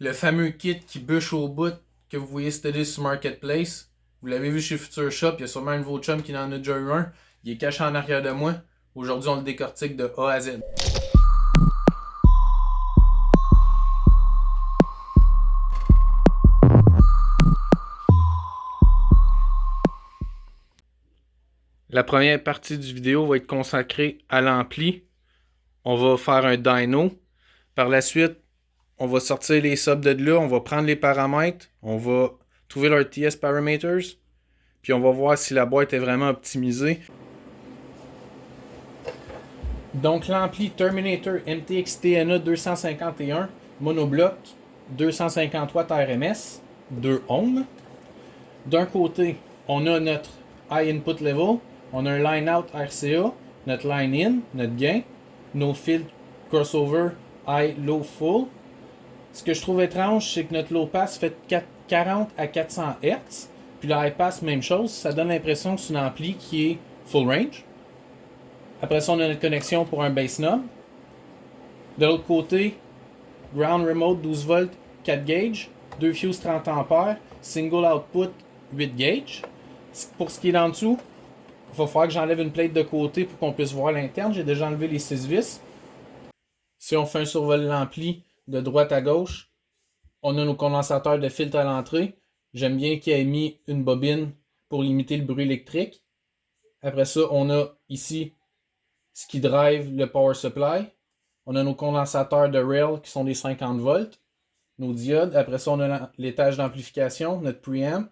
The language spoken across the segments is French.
Le fameux kit qui bûche au bout que vous voyez céder sur Marketplace. Vous l'avez vu chez Future Shop, il y a sûrement un de vos chums qui en a déjà eu un. Il est caché en arrière de moi. Aujourd'hui, on le décortique de A à Z. La première partie du vidéo va être consacrée à l'ampli. On va faire un dyno. Par la suite, on va sortir les subs de là, on va prendre les paramètres, on va trouver leur TS parameters, puis on va voir si la boîte est vraiment optimisée. Donc l'ampli Terminator MTX TNA 251 monobloc 250 watts RMS 2 ohms. D'un côté, on a notre high input level, on a un line out RCA, notre line in, notre gain, nos fils crossover high, low, full. Ce que je trouve étrange, c'est que notre low pass fait 40 à 400 Hz, puis le high pass, même chose. Ça donne l'impression que c'est une ampli qui est full range. Après ça, on a notre connexion pour un bass knob. De l'autre côté, ground remote 12 volts 4 gauge, 2 fuse 30 ampères, single output 8 gauge. Pour ce qui est en dessous, il va falloir que j'enlève une plate de côté pour qu'on puisse voir l'interne. J'ai déjà enlevé les 6 vis. Si on fait un survol de l'ampli de droite à gauche, on a nos condensateurs de filtre à l'entrée. J'aime bien qu'il ait mis une bobine pour limiter le bruit électrique. Après ça, on a ici ce qui drive le power supply. On a nos condensateurs de rail qui sont des 50 volts. Nos diodes. Après ça, on a l'étage d'amplification, notre preamp.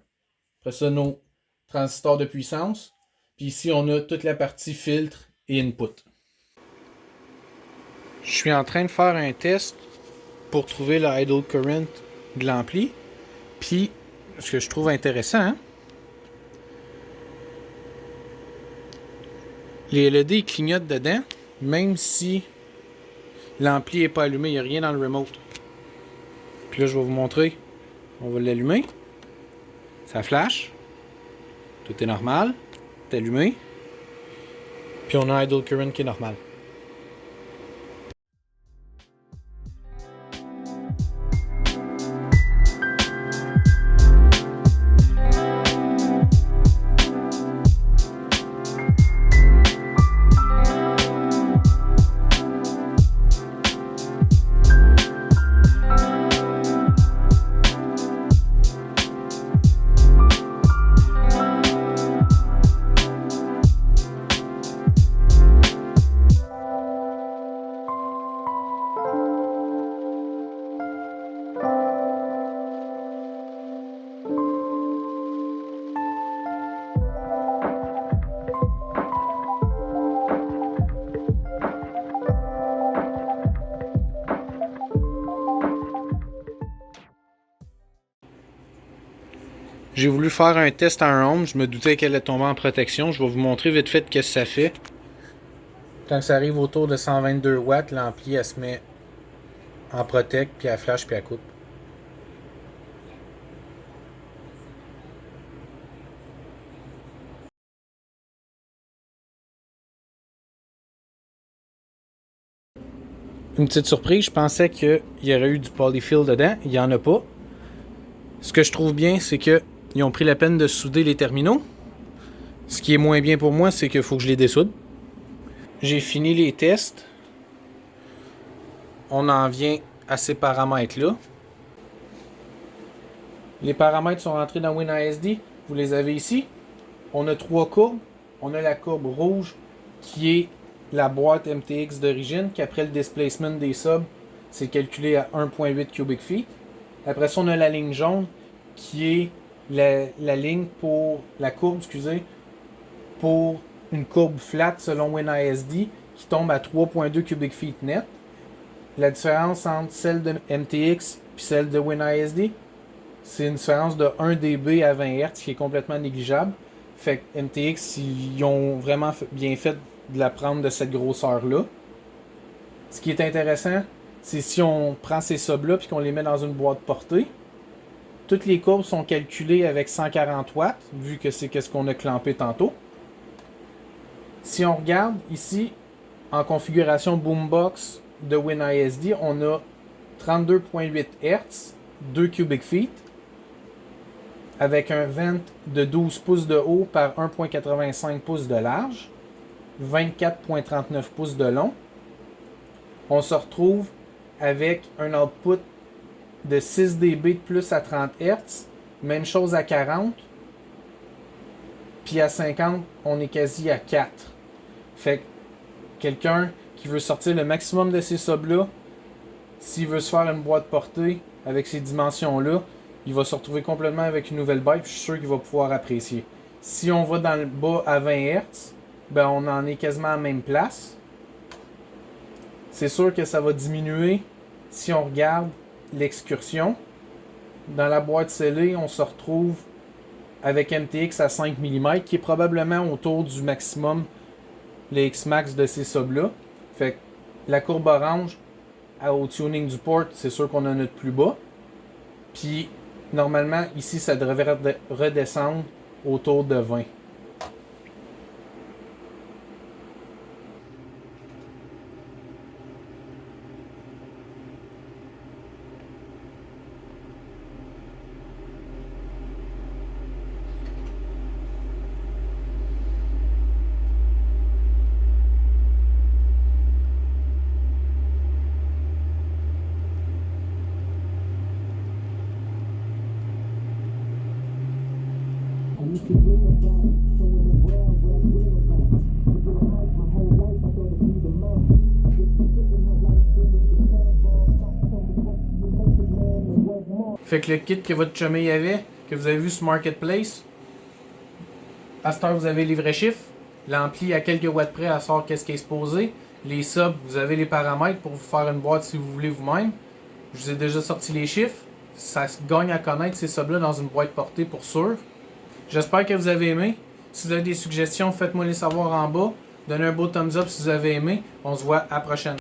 Après ça, nos transistors de puissance. Puis ici, on a toute la partie filtre et input. Je suis en train de faire un test pour trouver le idle current de l'ampli. Puis, ce que je trouve intéressant, hein? Les LED clignotent dedans, même si l'ampli n'est pas allumé, il n'y a rien dans le remote. Puis là, je vais vous montrer. On va l'allumer. Ça flash. Tout est normal. C'est allumé. Puis on a un idle current qui est normal. J'ai voulu faire un test en home, je me doutais qu'elle allait tomber en protection. Je vais vous montrer vite fait ce que ça fait. Quand ça arrive autour de 122 watts, l'ampli elle se met en protect, puis elle flash, puis elle coupe. Une petite surprise, je pensais qu'il y aurait eu du polyfill dedans, il n'y en a pas. Ce que je trouve bien, c'est que ils ont pris la peine de souder les terminaux. Ce qui est moins bien pour moi, c'est qu'il faut que je les dessoude. J'ai fini les tests. On en vient à ces paramètres-là. Les paramètres sont rentrés dans WinISD. Vous les avez ici. On a 3 courbes. On a la courbe rouge qui est la boîte MTX d'origine, qu'après le displacement des subs, c'est calculé à 1.8 cubic feet. Après ça, on a la ligne jaune qui est la ligne pour la courbe, pour une courbe flat selon WinISD qui tombe à 3.2 cubic feet net. La différence entre celle de MTX et celle de WinISD, c'est une différence de 1 dB à 20 Hz qui est complètement négligeable. Fait que MTX, ils ont vraiment bien fait de la prendre de cette grosseur-là. Ce qui est intéressant, c'est si on prend ces subs-là et qu'on les met dans une boîte portée, toutes les courbes sont calculées avec 140 watts, vu que c'est ce qu'on a clampé tantôt. Si on regarde ici, en configuration Boombox de WinISD, on a 32.8 Hz 2 cubic feet, avec un vent de 12 pouces de haut par 1,85 pouces de large, 24,39 pouces de long. On se retrouve avec un output de 6 dB de plus à 30 Hz, même chose à 40, puis à 50, on est quasi à 4. Fait que quelqu'un qui veut sortir le maximum de ces subs-là, s'il veut se faire une boîte portée avec ces dimensions-là, il va se retrouver complètement avec une nouvelle bike, puis je suis sûr qu'il va pouvoir apprécier. Si on va dans le bas à 20 Hz, ben on en est quasiment à la même place. C'est sûr que ça va diminuer si on regarde l'excursion. Dans la boîte scellée, on se retrouve avec MTX à 5 mm, qui est probablement autour du maximum, le X-Max de ces subs-là. Fait que la courbe orange, au tuning du port, c'est sûr qu'on a notre plus bas. Puis, normalement, ici, ça devrait redescendre autour de 20. Fait que le kit que votre chumé avait, que vous avez vu sur Marketplace, à cette heure vous avez les vrais chiffres. L'ampli à quelques watts près, à sort qu'est-ce qui est exposé. Les subs, vous avez les paramètres pour vous faire une boîte si vous voulez vous-même. Je vous ai déjà sorti les chiffres. Ça se gagne à connaître ces subs-là dans une boîte portée pour sûr. J'espère que vous avez aimé. Si vous avez des suggestions, faites-moi les savoir en bas. Donnez un beau thumbs up si vous avez aimé. On se voit à la prochaine.